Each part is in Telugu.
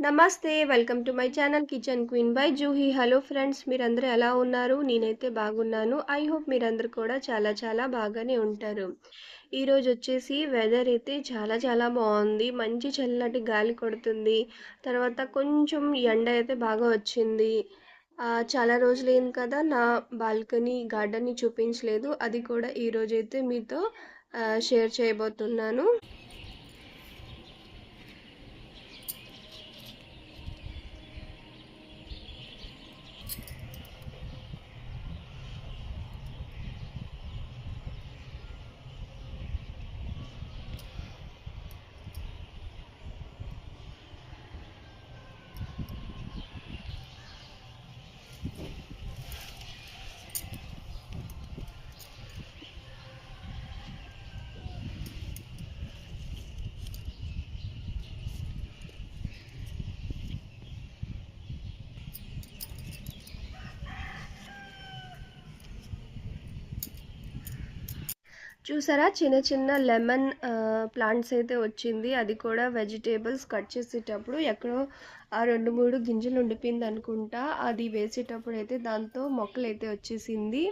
నమస్తే. Welcome to my channel kitchen queen by Juhi. Hello friends, మీరందరూ ఎలా ఉన్నారు? నేనైతే బాగున్నాను. ఐ హోప్ మీరందరూ కూడా చాలా చాలా బాగానే ఉంటారు. ఈరోజొచ్చేసి వెదర్ అయితే చాలా చాలా బాగుంది. మంచి చల్లటి గాలి కొడుతుంది. తర్వాత కొంచెం ఎండ అయితే బాగా వచ్చింది. చాలా రోజులైంది కదా నా బాల్కనీ గార్డెన్‌ని చూపించలేదు. అది కూడా ఈరోజైతే మీతో షేర్ చేయబోతున్నాను. చూసారా, చిన్న చిన్న లెమన్ ప్లాంట్స్ అయితే వచ్చింది. అది కూడా వెజిటేబుల్స్ కట్ చేసేటప్పుడు ఎక్కడో 2-3 గింజలు ఉండిపోయింది అనుకుంటా. అది వేసేటప్పుడు అయితే దాంతో మొక్కలు అయితే వచ్చేసింది.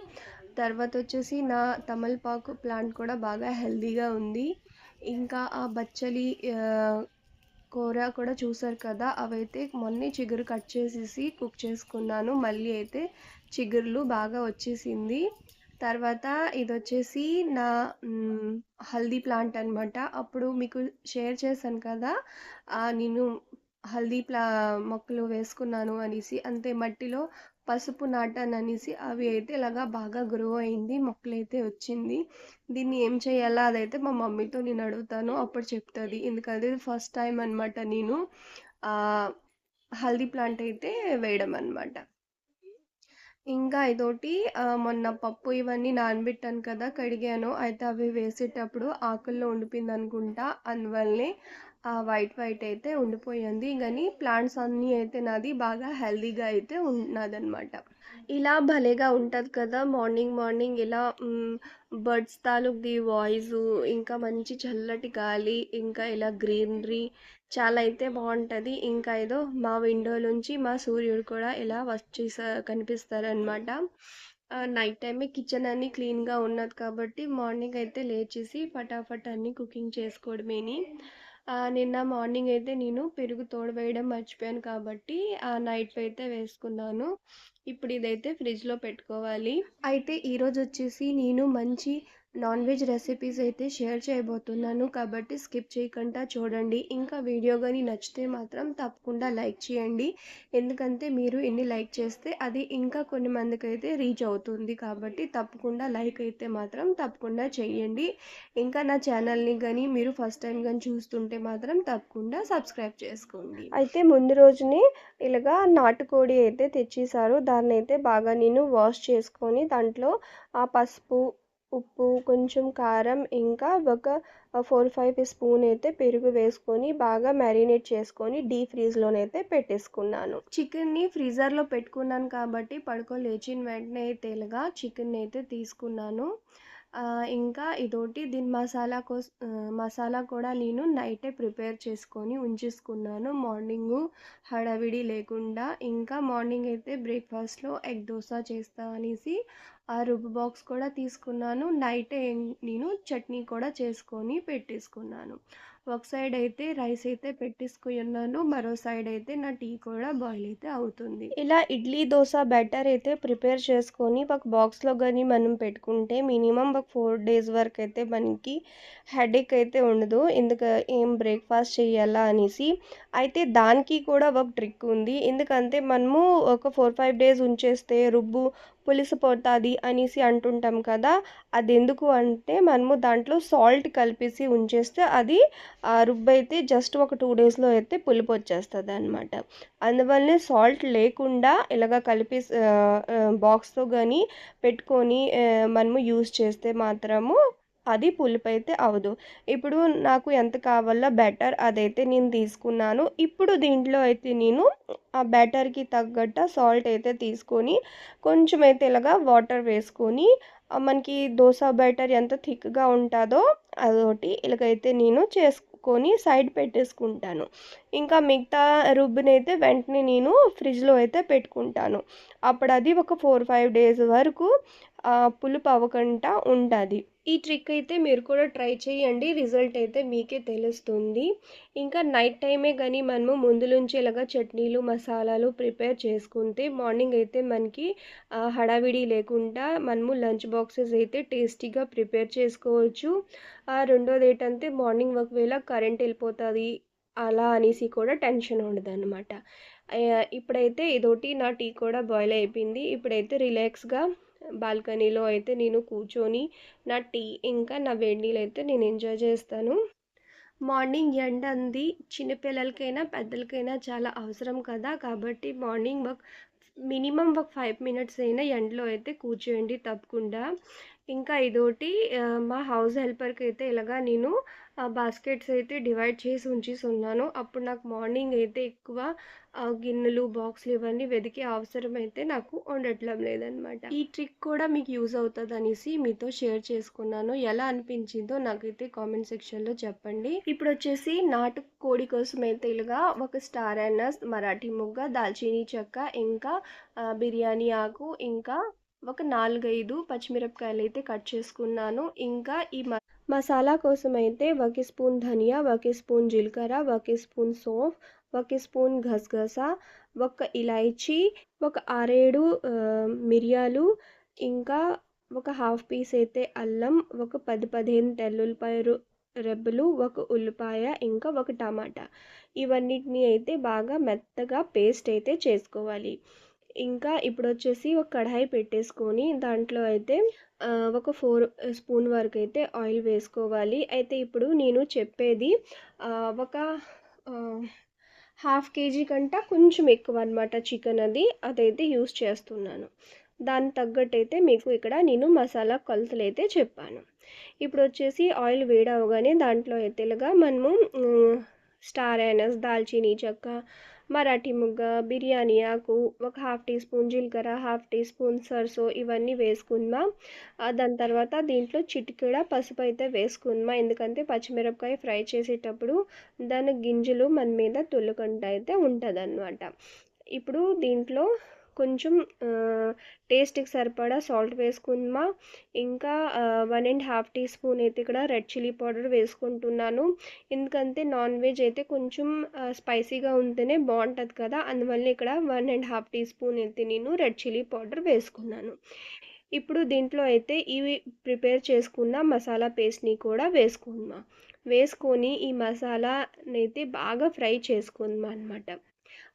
తర్వాత వచ్చేసి నా తమలపాకు ప్లాంట్ కూడా బాగా హెల్తీగా ఉంది. ఇంకా ఆ బచ్చలి కూర కూడా చూసారు కదా, అవైతే మొన్నే చిగురు కట్ చేసేసి కుక్ చేసుకున్నాను. మళ్ళీ అయితే చిగుర్లు బాగా వచ్చేసింది. తర్వాత ఇదొచ్చేసి నా హల్దీ ప్లాంట్ అనమాట. అప్పుడు మీకు షేర్ చేశాను కదా, నేను హల్దీ మొక్కలు వేసుకున్నాను అనేసి. అంతే, మట్టిలో పసుపు నాటాను అనేసి. అవి అయితే ఇలాగా బాగా గ్రో అయింది, మొక్కలైతే వచ్చింది. దీన్ని ఏం చేయాలా అదైతే మా మమ్మీతో నేను అడుగుతాను, అప్పుడు చెప్తుంది. ఎందుకంటే ఫస్ట్ టైం అనమాట నేను హల్దీ ప్లాంట్ అయితే వేయడం అనమాట. ఇంకా ఇదోటి మొన్న పప్పు ఇవన్నీ నానబెట్టాను కదా, కడిగాను. అయితే అవి వేసేటప్పుడు ఆకుల్లో ఉండిపోయింది అనుకుంటా. అందువల్లనే వైట్ వైట్ అయితే ఉండిపోయింది. కానీ ప్లాంట్స్ అన్నీ అయితే నాది బాగా హెల్తీగా అయితే ఉన్నదనమాట. ఇలా భలేగా ఉంటుంది కదా, మార్నింగ్ మార్నింగ్ ఇలా బర్డ్స్ తాలూకుది వాయిసు, ఇంకా మంచి చల్లటి గాలి, ఇంకా ఇలా గ్రీనరీ చాలా అయితే బాగుంటుంది. ఇంకా ఏదో మా విండోలోంచి మా సూర్యుడు కూడా ఇలా కనిపిస్తారనమాట. నైట్ టైమే కిచెన్ అన్నీ క్లీన్గా ఉన్నది కాబట్టి మార్నింగ్ అయితే లేచేసి ఫటాఫట్ అన్నీ కుకింగ్ చేసుకోవడమేని. నిన్న మార్నింగ్ అయితే నేను పెరుగు తోడవేయడం మర్చిపోయాను కాబట్టి నైట్ అయితే వేసుకున్నాను. ఇప్పుడు ఇదైతే ఫ్రిడ్జ్లో పెట్టుకోవాలి. అయితే ఈరోజు వచ్చేసి నేను మంచి నాన్ వెజ్ రెసిపీస్ అయితే షేర్ చేయబోతున్నాను కాబట్టి స్కిప్ చేయకుండా చూడండి. ఇంకా వీడియో కానీ నచ్చితే మాత్రం తప్పకుండా లైక్ చేయండి. ఎందుకంటే మీరు ఎన్ని లైక్ చేస్తే అది ఇంకా కొన్ని మందికి అయితే రీచ్ అవుతుంది. కాబట్టి తప్పకుండా లైక్ అయితే మాత్రం తప్పకుండా చేయండి. ఇంకా నా ఛానల్ని కానీ మీరు ఫస్ట్ టైం కానీ చూస్తుంటే మాత్రం తప్పకుండా సబ్స్క్రైబ్ చేసుకోండి. అయితే ముందు రోజునే ఇలాగా నాటుకోడి అయితే తెచ్చేసారు. దాన్ని అయితే బాగా నేను వాష్ చేసుకొని దాంట్లో పసుపు, ఉప్పు, కొంచెం కారం, ఇంకా ఒక 4-5 స్పూన్ అయితే పెరుగు వేసుకొని బాగా మ్యారినేట్ చేసుకొని డీప్ ఫ్రీజ్లోనైతే పెట్టేసుకున్నాను. చికెన్ని ఫ్రీజర్లో పెట్టుకున్నాను కాబట్టి లేచిన వెంటనే అయితే ఇలాగా చికెన్ అయితే తీసుకున్నాను. ఇంకా ఇదోటి దీని మసాలా కూడా నేను నైటే ప్రిపేర్ చేసుకొని ఉంచేసుకున్నాను, మార్నింగు హడావిడి లేకుండా. ఇంకా మార్నింగ్ అయితే బ్రేక్ఫాస్ట్లో ఎగ్ దోశ చేస్తా అనేసి ఆ రుబ్బు బాక్స్ కూడా తీసుకున్నాను. నైటే నేను చట్నీ కూడా చేసుకొని పెట్టేసుకున్నాను. ఒక సైడ్ అయితే రైస్ అయితే పెట్టేసుకుని ఉన్నాను, మరో సైడ్ అయితే నా టీ కూడా బాయిల్ అయితే అవుతుంది. ఇలా ఇడ్లీ దోశ బ్యాటర్ అయితే ప్రిపేర్ చేసుకొని ఒక బాక్స్లో కానీ మనం పెట్టుకుంటే మినిమం ఒక 4 days వరకు అయితే మనకి హెడేక్ అయితే ఉండదు. ఏం బ్రేక్ఫాస్ట్ చేయాలా అనేసి. అయితే దానికి కూడా ఒక ట్రిక్ ఉంది. ఎందుకంటే మనము ఒక 4-5 days ఉంచేస్తే రుబ్బు పులిసిపోతుంది అనేసి అంటుంటాం కదా. అది ఎందుకు అంటే మనము దాంట్లో సాల్ట్ కలిపేసి ఉంచేస్తే అది రుబ్బు అయితే జస్ట్ ఒక 2 daysలో అయితే పులుపు వచ్చేస్తుంది అనమాట. అందువల్లనే సాల్ట్ లేకుండా ఇలాగ కలిపి బాక్స్తో కానీ పెట్టుకొని మనము యూస్ చేస్తే మాత్రము అది పులుపు అయితే అవ్వదు. ఇప్పుడు నాకు ఎంత కావాలో బ్యాటర్ అదైతే నేను తీసుకున్నాను. ఇప్పుడు దీంట్లో అయితే నేను ఆ బ్యాటర్కి తగ్గట్టు సాల్ట్ అయితే తీసుకొని కొంచెం అయితే ఇలాగా వాటర్ వేసుకొని మనకి దోశ బ్యాటర్ ఎంత థిక్గా ఉంటుందో అదొకటి ఇలాగైతే నేను చేసుకొని సైడ్ పెట్టేసుకుంటాను. ఇంకా మిగతా రుబ్బునైతే వెంటనే నేను ఫ్రిడ్జ్‌లో అయితే పెట్టుకుంటాను. అప్పుడు అది ఒక 4, 5 డేస్ వరకు పులుపు అవ్వకుండా ఉంటది. ఈ ట్రిక్ అయితే మీరు కూడా ట్రై చేయండి. రిజల్ట్ అయితే మీకే తెలుస్తుంది. ఇంకా నైట్ టైమే గానీ మనము ముందు నుంచి ఇలాగ చట్నీలు, మసాలాలు ప్రిపేర్ చేసుకుంటే మార్నింగ్ అయితే మనకి హడావిడి లేకుండా మనము లంచ్ బాక్సెస్ అయితే టేస్టీగా ప్రిపేర్ చేసుకోవచ్చు. రెండోదేంటంటే మార్నింగ్ ఒకవేళ కరెంట్ వెళ్ళిపోతది అలా అనేసి కూడా టెన్షన్ ఉండదనమాట. ఇప్పుడైతే ఇదోటి నా టీ కూడా బాయిల్ అయిపోయింది. ఇప్పుడైతే రిలాక్స్‌గా బాల్కనీలో అయితే నేను కూర్చొని నా టీ ఇంకా నా వేడి నీళ్ళైతే నేను ఎంజాయ్ చేస్తాను. మార్నింగ్ ఎండ అంది చిన్నపిల్లలకైనా, పెద్దలకైనా చాలా అవసరం కదా! కాబట్టి మార్నింగ్ మినిమమ్ ఒక 5 మినిట్స్ అయినా ఎండలో అయితే కూర్చోండి తప్పకుండా. ఇంకా ఇదోటి మా హౌస్ హెల్పర్‌కైతే ఇలాగా నేను బాస్కెట్స్ అయితే డివైడ్ చేసి ఉంచేసున్నాను. అప్పుడు నాకు మార్నింగ్ అయితే ఎక్కువ గిన్నెలు, బాక్సులు ఇవన్నీ వెదికే అవసరం అయితే నాకు ఉండట్లం లేదనమాట. ఈ ట్రిక్ కూడా మీకు యూజ్ అవుతదనేసి మీతో షేర్ చేసుకున్నాను. ఎలా అనిపించిందో నాకైతే కామెంట్ సెక్షన్‌లో చెప్పండి. ఇప్పుడొచ్చేసి నాటు కోడి కోసం అయితే ఇలాగా ఒక స్టార్ అనస్, మరాఠీ మొగ్గ, దాల్చినీ చెక్క, ఇంకా బిర్యానీ ఆకు, ఇంకా ఒక 4, 5 పచ్చిమిరపకాయలైతే కట్ చేసుకున్నాను. ఇంకా ఈ మసాలా కోసమైతే 1 స్పూన్ ధనియా, 1 స్పూన్ జీలకర్ర, 1 స్పూన్ సోంఫ్, 1 స్పూన్ గసగసా, ఒక ఇలాయచీ, ఒక 6, 7 మిరియాలు, ఇంకా ఒక హాఫ్ పీస్ అయితే అల్లం, ఒక 10, 15 తెల్లుల్లిపాయ రెబ్బలు, ఒక ఉల్లిపాయ, ఇంకా ఒక టమాటా. ఇవన్నిటిని అయితే బాగా మెత్తగా పేస్ట్ అయితే చేసుకోవాలి. ఇంకా ఇప్పుడొచ్చేసి ఒక కడాయి పెట్టేసుకొని దాంట్లో అయితే ఒక 4 స్పూన్ వరకు అయితే ఆయిల్ వేసుకోవాలి. అయితే ఇప్పుడు నేను చెప్పేది ఒక హాఫ్ కేజీ కంటే కొంచెం ఎక్కువ అనమాట చికెన్ అదైతే యూస్ చేస్తున్నాను. దానికి తగ్గట్టయితే మీకు ఇక్కడ నేను మసాలా కొలతలైతే చెప్పాను. ఇప్పుడొచ్చేసి ఆయిల్ వేడవ్వగానే దాంట్లో అయితే ఇలాగా మనము స్టార్ అనస్, దాల్చినీ చెక్క, మరాఠీ మొగ్గ, బిర్యానీ ఆకు, ఒక హాఫ్ టీ స్పూన్ జీలకర్ర, హాఫ్ టీ స్పూన్ సర్సో ఇవన్నీ వేసుకుందాం. దాని తర్వాత దీంట్లో చిటికెడ పసుపు అయితే వేసుకుందాం. ఎందుకంటే పచ్చిమిరపకాయ ఫ్రై చేసేటప్పుడు దాని గింజలు మన మీద తుల్లకుండా అయితే ఉంటుందన్నమాట. ఇప్పుడు దీంట్లో కొంచెం టేస్ట్‌కి సరిపడా సాల్ట్ వేసుకుందామా. ఇంకా 1½ టీ స్పూన్ అయితే ఇక్కడ రెడ్ చిల్లీ పౌడర్ వేసుకుంటున్నాను. ఎందుకంటే నాన్ వెజ్ అయితే కొంచెం స్పైసీగా ఉంటేనే బాగుంటుంది కదా! అందువల్ల ఇక్కడ 1½ టీ స్పూన్ అయితే నేను రెడ్ చిల్లీ పౌడర్ వేసుకున్నాను. ఇప్పుడు దీంట్లో అయితే ఇవి ప్రిపేర్ చేసుకున్న మసాలా పేస్ట్‌ని కూడా వేసుకుందాం. వేసుకొని ఈ మసాలానైతే బాగా ఫ్రై చేసుకుందాం అనమాట.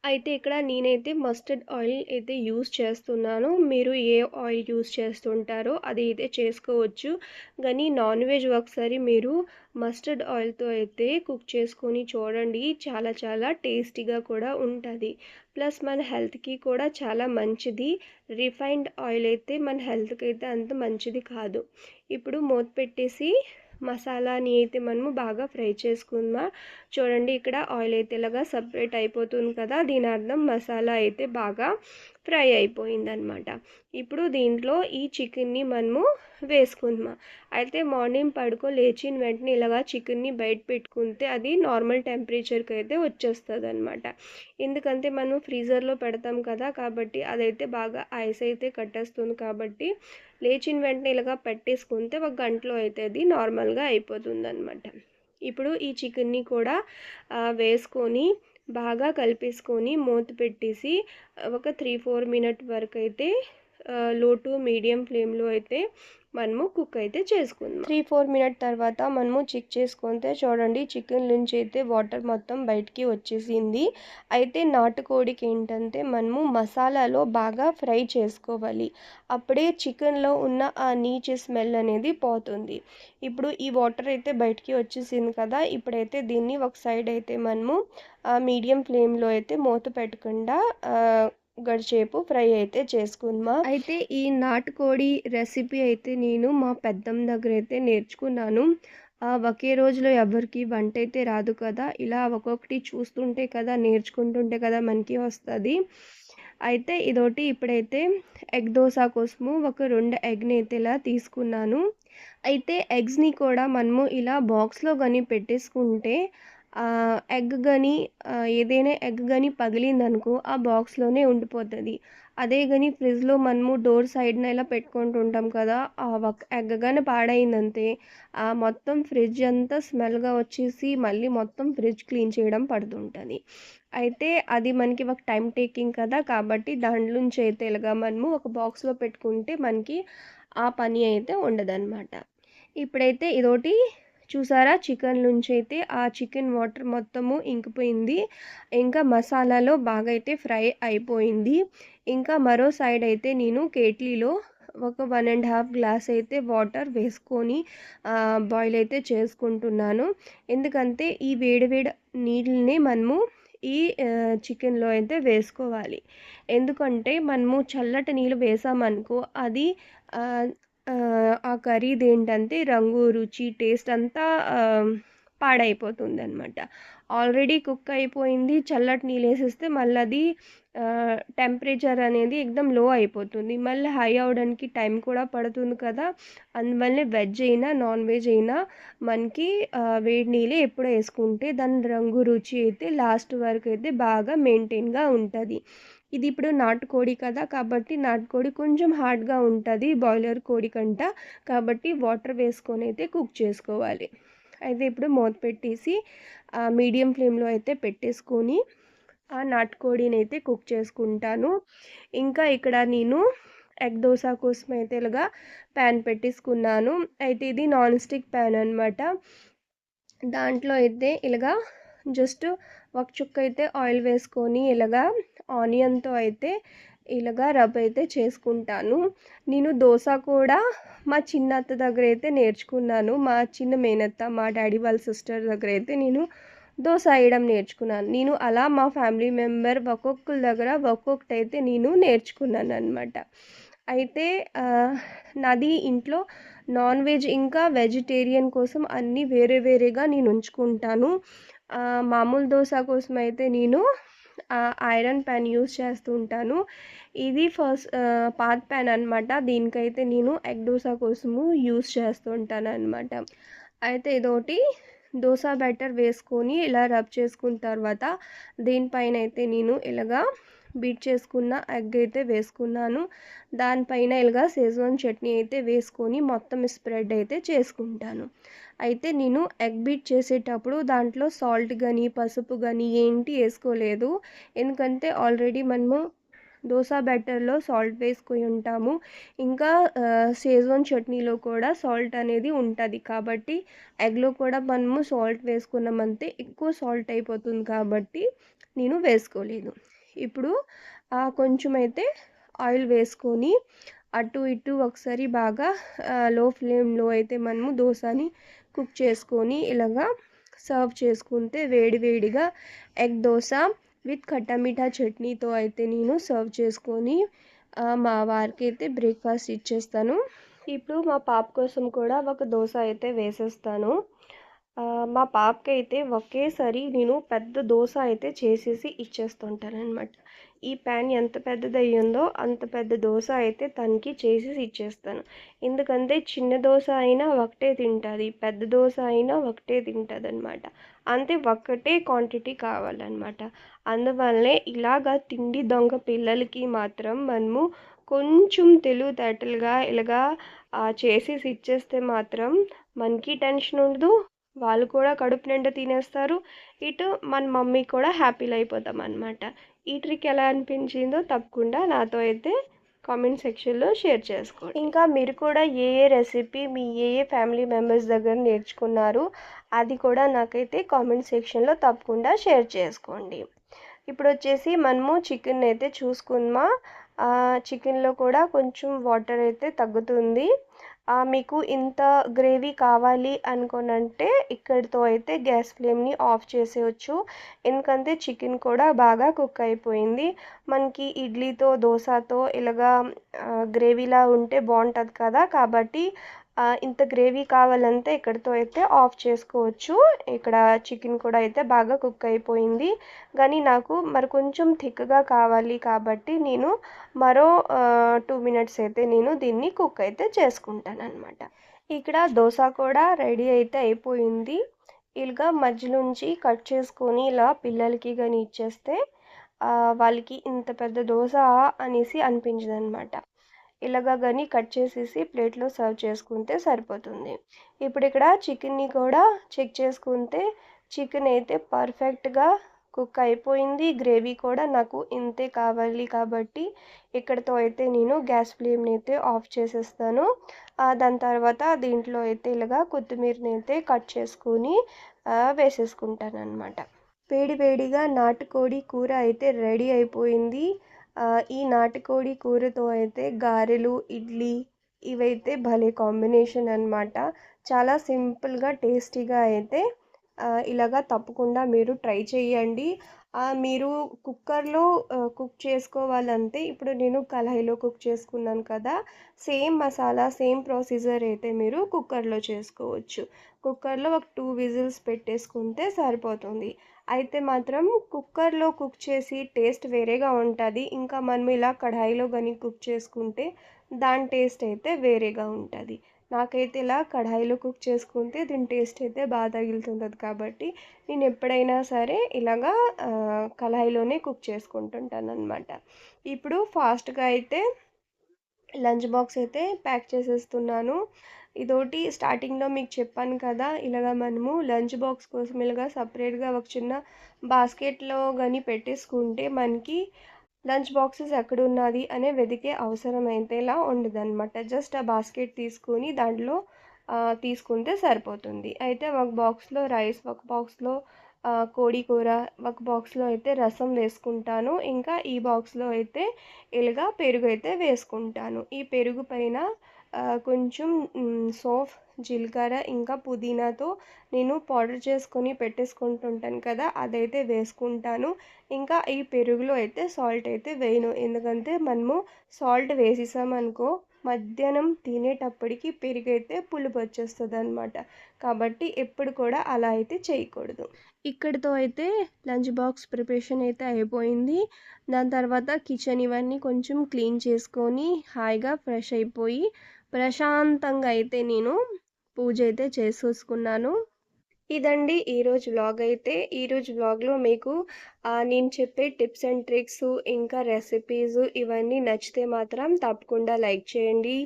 అయితే ఇక్కడ నేనైతే మస్టర్డ్ ఆయిల్ అయితే యూస్ చేస్తున్నాను. మీరు ఏ ఆయిల్ యూస్ చేస్తుంటారో అది అయితే చేసుకోవచ్చు. కానీ నాన్ వెజ్ ఒకసారి మీరు మస్టర్డ్ ఆయిల్‌తో అయితే కుక్ చేసుకొని చూడండి. చాలా చాలా టేస్టీగా కూడా ఉంటది. ప్లస్ మన హెల్త్‌కి కూడా చాలా మంచిది. రిఫైన్డ్ ఆయిల్ అయితే మన హెల్త్‌కి అయితే అంత మంచిది కాదు. ఇప్పుడు మూత పెట్టేసి మసాలాని అయితే మనము బాగా ఫ్రై చేసుకుందాం. చూడండి ఇక్కడ ఆయిల్ అయితే ఇలాగా సపరేట్ అయిపోతుంది కదా! దీని అర్థం మసాలా అయితే బాగా ఫ్రై అయిపోయిందనమాట. ఇప్పుడు దీంట్లో ఈ చికెన్ని మనము వేసుకుందాం. అయితే మార్నింగ్ లేచిన వెంటనే ఇలాగా చికెన్ని బయట పెట్టుకుంటే అది నార్మల్ టెంపరేచర్కి అయితే వచ్చేస్తుందనమాట. ఎందుకంటే మనం ఫ్రీజర్లో పెడతాం కదా! కాబట్టి అదైతే బాగా ఐస్ అయితే కట్టేస్తుంది కాబట్టి లేచిన వెంటనే ఇలాగా పెట్టేసుకుంటే ఒక గంటలో అయితే అది నార్మల్గా అయిపోతుందనమాట. ఇప్పుడు ఈ చికెన్ని కూడా వేసుకొని బాగా కలిపేసుకొని మూత పెట్టేసి ఒక 3, 4 మినిట్ వరకు అయితే లో టు మీడియం ఫ్లేమ్లో అయితే మనము కుక్ అయితే చేసుకుందాం. 3, 4 మినిట్ తర్వాత మనము చెక్ చేసుకుంటే చూడండి చికెన్ నుంచి అయితే వాటర్ మొత్తం బయటికి వచ్చేసింది. అయితే నాటుకోడికి ఏంటంటే మనము మసాలాలో బాగా ఫ్రై చేసుకోవాలి. అప్పుడే చికెన్లో ఉన్న ఆ నీచు స్మెల్ అనేది పోతుంది. ఇప్పుడు ఈ వాటర్ అయితే బయటికి వచ్చేసింది కదా! ఇప్పుడైతే దీన్ని ఒక సైడ్ అయితే మనము మీడియం ఫ్లేమ్లో అయితే మూత పెట్టకుండా గడిచేపు ఫ్రై అయితే చేసుకుందాం. అయితే ఈ నాటుకోడి రెసిపీ అయితే నేను మా పెద్దమ్మ దగ్గర అయితే నేర్చుకున్నాను. ఒకే రోజులో ఎవరికి వంట అయితే రాదు కదా! ఇలా ఒక్కొక్కటి చూస్తుంటే కదా నేర్చుకుంటుంటే కదా మనకి వస్తుంది. అయితే ఇదోటి ఇప్పుడైతే ఎగ్ దోస కోసము ఒక 2 ఎగ్‌ని అయితే ఇలా తీసుకున్నాను. అయితే ఎగ్స్‌ని కూడా మనము ఇలా బాక్స్‌లో గాని పెట్టేసుకుంటే ఎగ్ గాని ఏదైనా ఎగ్ గాని పగిలిందనుకో ఆ బాక్స్‌లోనే ఉండిపోతది. అదే గాని ఫ్రిడ్జ్‌లో మనము డోర్ సైడ్‌న ఇలా పెట్టుకుంటూ ఉంటాం కదా! ఆ ఒక ఎగ్ గాని పాడైందంతే మొత్తం ఫ్రిడ్జ్ అంతా స్మెల్‌గా వచ్చేసి మళ్ళీ మొత్తం ఫ్రిడ్జ్ క్లీన్ చేయడం పడుతుంటది. అయితే అది మనకి ఒక టైమ్ టేకింగ్ కదా! కాబట్టి దాంట్లోంచి అయితే ఇలాగా మనము ఒక బాక్స్‌లో పెట్టుకుంటే మనకి ఆ పని అయితే ఉండదనమాట. ఇప్పుడైతే ఇదోటి చూసారా చికెన్ నుంచైతే ఆ చికెన్ వాటర్ మొత్తము ఇంకిపోయింది. ఇంకా మసాలాలో బాగా అయితే ఫ్రై అయిపోయింది. ఇంకా మరో సైడ్ అయితే నేను కేట్లీలో ఒక 1 ½ గ్లాస్ అయితే వాటర్ వేసుకొని బాయిల్ అయితే చేసుకుంటున్నాను. ఎందుకంటే ఈ వేడి వేడి నీళ్ళని మనము ఈ చికెన్‌లో అయితే వేసుకోవాలి. ఎందుకంటే మనము చల్లటి నీళ్ళు వేసామనుకో అది ఆహ్, ఆ కర్రీదేంటంటే రంగు, రుచి, టేస్ట్ అంతా పాడైపోతుందనమాట. ఆల్రెడీ కుక్ అయిపోయింది. చల్లటి నీళ్ళేసేస్తే మళ్ళది టెంపరేచర్ అనేది ఎక్దమ్ లో అయిపోతుంది. మళ్ళీ హై అవ్వడానికి టైం కూడా పడుతుంది కదా! అందువల్లే వెజ్ అయినా, నాన్ వెజ్ అయినా మనకి వేడి నీళ్ళే ఎప్పుడు ఏసుకుంటే దాని రంగు, రుచి అయితే లాస్ట్ వరకైతే బాగా మెయింటైన్‌గా ఉంటది. ఇది ఇప్పుడు నాటుకోడి కదా! కాబట్టి నాటుకోడి కొంచెం హార్డ్‌గా ఉంటది బాయిలర్ కోడి కంట. కాబట్టి వాటర్ వేసుకొనైతే కుక్ చేసుకోవాలి. అయితే ఇప్పుడు మూత పెట్టేసి మీడియం ఫ్లేమ్‌లో అయితే పెట్టేసుకొని ఆ నాటుకోడినైతే కుక్ చేసుకుంటాను. ఇంకా ఇక్కడ నేను ఎగ్ దోస కోసమైతే ఇలాగా ప్యాన్ పెట్టేసుకున్నాను. అయితే ఇది నాన్ స్టిక్ ప్యాన్ అనమాట. దాంట్లో అయితే ఇలాగా జస్ట్ ఒక చుక్క అయితే ఆయిల్ వేసుకొని ఇలాగా ఆనియన్‌తో అయితే ఇలాగా రబ్ అయితే చేసుకుంటాను. నేను దోస కూడా మా చిన్నత్త దగ్గరైతే నేర్చుకున్నాను. మా చిన్న మేనత్త, మా డ్యాడీ వాళ్ళ సిస్టర్ దగ్గరైతే నేను దోస ఏయడం నేర్చుకున్నాను. నేను అలా మా ఫ్యామిలీ మెంబర్ ఒక్కొక్కళ్ళ దగ్గర ఒక్కొక్కటైతే నేను నేర్చుకున్నాననమాట. అయితే నాది ఇంట్లో నాన్ వెజ్ ఇంకా వెజిటేరియన్ కోసం అన్నీ వేరే వేరేగా నేను ఉంచుకుంటాను. మామూలు దోస కోసమైతే నేను ఐరన్ ప్యాన్ యూజ్ చేస్తూ ఉంటాను. ఇది పాత ప్యాన్ అనమాట. దీనికైతే నేను ఎగ్ దోస కోసము యూజ్ చేస్తూ ఉంటాననమాట. అయితే ఇదోటి దోస బ్యాటర్ వేసుకొని ఇలా రబ్ చేసుకున్న తర్వాత దీనిపైన అయితే నేను ఇలాగా బీట్ చేసుకున్న ఎగ్ అయితే వేసుకున్నాను. దానిపైన ఇలాగా షెజ్వాన్ చట్నీ అయితే వేసుకొని మొత్తం స్ప్రెడ్ అయితే చేసుకుంటాను. అయితే నేను ఎగ్ బీట్ చేసేటప్పుడు దాంట్లో సాల్ట్ గాని, పసుపు గాని ఏంటి ఏసుకోలేదు. ఎందుకంటే ఆల్రెడీ మనము దోస బ్యాటర్‌లో సాల్ట్ వేసుకొని ఉంటాము. ఇంకా షెజ్వాన్ చట్నీలో కూడా సాల్ట్ అనేది ఉంటది. కాబట్టి ఎగ్‌లో కూడా మనము సాల్ట్ వేసుకున్నామంటే ఎక్కువ సాల్ట్ అయిపోతుంది కాబట్టి నేను వేసుకోలేదు. ఇప్పుడు కొంచెం అయితే ఆయిల్ వేసుకొని అటు ఇటు ఒకసారి బాగా లో ఫ్లేమ్‌లో అయితే మనము దోసని కుక్ చేసుకొని ఇలాగా సర్వ్ చేసుకుంటే వేడి వేడిగా ఎగ్ దోస విత్ ఖట్టా మీఠా చట్నీతో అయితే నేను సర్వ్ చేసుకొని మా వారికైతే బ్రేక్‌ఫాస్ట్ ఇచ్చేస్తాను. ఇప్పుడు మా పాప కోసం కూడా ఒక దోస అయితే వేసేస్తాను. మా పాపకైతే ఒకేసారి నేను పెద్ద దోస అయితే చేసేసి ఇచ్చేస్తుంటాననమాట. ఈ ప్యాన్ ఎంత పెద్దదయ్యిందో అంత పెద్ద దోస అయితే తనకి చేసేసి ఇచ్చేస్తాను. ఎందుకంటే చిన్న దోస అయినా ఒకటే తింటది. పెద్ద దోస అయినా ఒకటే తింటదనమాట. అంతే ఒక్కటే క్వాంటిటీ కావాలనమాట. అందువల్లే ఇలాగ తిండి దొంగ పిల్లలకి మాత్రం మనము కొంచెం తెలివితేటలుగా ఇలాగా చేసేసి ఇచ్చేస్తే మాత్రం మనకి టెన్షన్ ఉండదు. వాళ్ళు కూడా కడుపు నిండా తినేస్తారు. ఇటు మన మమ్మీ కూడా హ్యాపీలో అయిపోతామనమాట. ఈ ట్రిక్ ఎలా అనిపించిందో తప్పకుండా నాతో అయితే కామెంట్ సెక్షన్‌లో షేర్ చేసుకోండి. ఇంకా మీరు కూడా ఏ రెసిపీ మీ ఏ ఫ్యామిలీ మెంబర్స్ దగ్గర నేర్చుకున్నారు అది కూడా నాకైతే కామెంట్ సెక్షన్‌లో తప్పకుండా షేర్ చేసుకోండి. ఇప్పుడొచ్చేసి మనము చికెన్ అయితే చూసుకుందామా. చికెన్‌లో కూడా కొంచెం వాటర్ అయితే తగ్గుతుంది. మీకు ఇంత గ్రేవీ కావాలి అనుకోనంటే ఇక్కడితో అయితే గ్యాస్ ఫ్లేమ్‌ని ఆఫ్ చేసేయొచ్చు. ఎందుకంటే చికెన్ కూడా బాగా కుక్ అయిపోయింది. మనకి ఇడ్లీతో, దోసతో ఇలాగా గ్రేవీలా ఉంటే బాగుంటుంది కదా! కాబట్టి ఇంత గ్రేవీ కావాలంటే ఇక్కడితో అయితే ఆఫ్ చేసుకోవచ్చు. ఇక్కడ చికెన్ కూడా అయితే బాగా కుక్ అయిపోయింది. కానీ నాకు మరి కొంచెం థిక్గా కావాలి కాబట్టి నేను మరో 2 మినిట్స్ అయితే నేను దీన్ని కుక్ అయితే చేసుకుంటానన్నమాట. ఇక్కడ దోశ కూడా రెడీ అయితే అయిపోయింది. ఇలాగా మధ్యలోంచి కట్ చేసుకొని ఇలా పిల్లలకి కానీ ఇచ్చేస్తే వాళ్ళకి ఇంత పెద్ద దోశ అనేసి అనిపించదనమాట. ఇలాగా కానీ కట్ చేసేసి ప్లేట్లో సర్వ్ చేసుకుంటే సరిపోతుంది. ఇప్పుడు ఇక్కడ చికెన్ని కూడా చెక్ చేసుకుంటే చికెన్ అయితే పర్ఫెక్ట్గా కుక్ అయిపోయింది. గ్రేవీ కూడా నాకు ఇంతే కావాలి కాబట్టి ఇక్కడితో అయితే నేను గ్యాస్ ఫ్లేమ్ని అయితే ఆఫ్ చేసేస్తాను. దాని తర్వాత దీంట్లో అయితే ఇలాగా కొత్తిమీరని అయితే కట్ చేసుకొని వేసేసుకుంటాను అనమాట. వేడి వేడిగా నాటుకోడి కూర అయితే రెడీ అయిపోయింది. ఈ నాటుకోడి కూరతో అయితే గారెలు, ఇడ్లీ ఇవైతే భలే కాంబినేషన్ అనమాట. చాలా సింపుల్గా టేస్టీగా అయితే ఇలాగా తప్పకుండా మీరు ట్రై చేయండి. మీరు కుక్కర్లో కుక్ చేసుకోవాలంటే ఇప్పుడు నేను కళాయిలో కుక్ చేసుకున్నాను కదా, సేమ్ మసాలా సేమ్ ప్రొసీజర్ అయితే మీరు కుక్కర్లో చేసుకోవచ్చు. కుక్కర్లో ఒక 2 విజిల్స్ పెట్టేసుకుంటే సరిపోతుంది. అయితే మాత్రం కుక్కర్లో కుక్ చేసి టేస్ట్ వేరేగా ఉంటుంది. ఇంకా మనం ఇలా కడాయిలో కానీ కుక్ చేసుకుంటే దాని టేస్ట్ అయితే వేరేగా ఉంటుంది. నాకైతే ఇలా కడాయిలో కుక్ చేసుకుంటే దీని టేస్ట్ అయితే బాగా తగులుతుంటుంది కాబట్టి నేను ఎప్పుడైనా సరే ఇలాగా కడాయిలోనే కుక్ చేసుకుంటుంటాను అనమాట. ఇప్పుడు ఫాస్ట్గా అయితే లంచ్ బాక్స్ అయితే ప్యాక్ చేసేస్తున్నాను. ఇదోటి స్టార్టింగ్లో మీకు చెప్పాను కదా, ఇలాగ మనము లంచ్ బాక్స్ కోసం ఇలాగ సపరేట్గా ఒక చిన్న బాస్కెట్లో కానీ పెట్టేసుకుంటే మనకి లంచ్ బాక్సెస్ ఎక్కడున్నది అనే వెతికే అవసరం అయితే ఇలా ఉండదన్నమాట. జస్ట్ ఆ బాస్కెట్ తీసుకొని దాంట్లో తీసుకుంటే సరిపోతుంది. అయితే ఒక బాక్స్లో రైస్, ఒక బాక్స్లో కోడి కూర, ఒక బాక్స్లో అయితే రసం వేసుకుంటాను. ఇంకా ఈ బాక్స్లో అయితే ఇలాగా పెరుగు అయితే వేసుకుంటాను. ఈ పెరుగు పైన కొంచెం సోంఫ్, జీలకర్ర ఇంకా పుదీనాతో నేను పౌడర్ చేసుకొని పెట్టేసుకుంటుంటాను కదా, అదైతే వేసుకుంటాను. ఇంకా ఈ పెరుగులో అయితే సాల్ట్ అయితే వేయను. ఎందుకంటే మనము సాల్ట్ వేసేసామనుకో మధ్యాహ్నం తినేటప్పటికి పెరుగు అయితే పులుపు వచ్చేస్తుంది అనమాట. కాబట్టి ఎప్పుడు కూడా అలా అయితే చేయకూడదు. ఇక్కడితో అయితే లంచ్ బాక్స్ ప్రిపరేషన్ అయితే అయిపోయింది. దాని తర్వాత కిచెన్ ఇవన్నీ కొంచెం క్లీన్ చేసుకొని హాయిగా ఫ్రెష్ అయిపోయి ప్రశాంతంగా అయితే నేను పూజ అయితే చేసేసుకున్నాను. ఇదండి ఈరోజు వ్లాగ్ అయితే. ఈరోజు వ్లాగ్లో మీకు నేను చెప్పే టిప్స్ అండ్ ట్రిక్స్ ఇంకా రెసిపీస్ ఇవన్నీ నచ్చితే మాత్రం తప్పకుండా లైక్ చేయండి,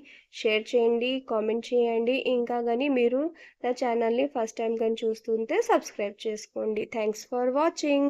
షేర్ చేయండి, కామెంట్ చేయండి. ఇంకా కానీ మీరు నా ఛానల్ని ఫస్ట్ టైం కానీ చూస్తుంటే సబ్స్క్రైబ్ చేసుకోండి. Thanks for watching.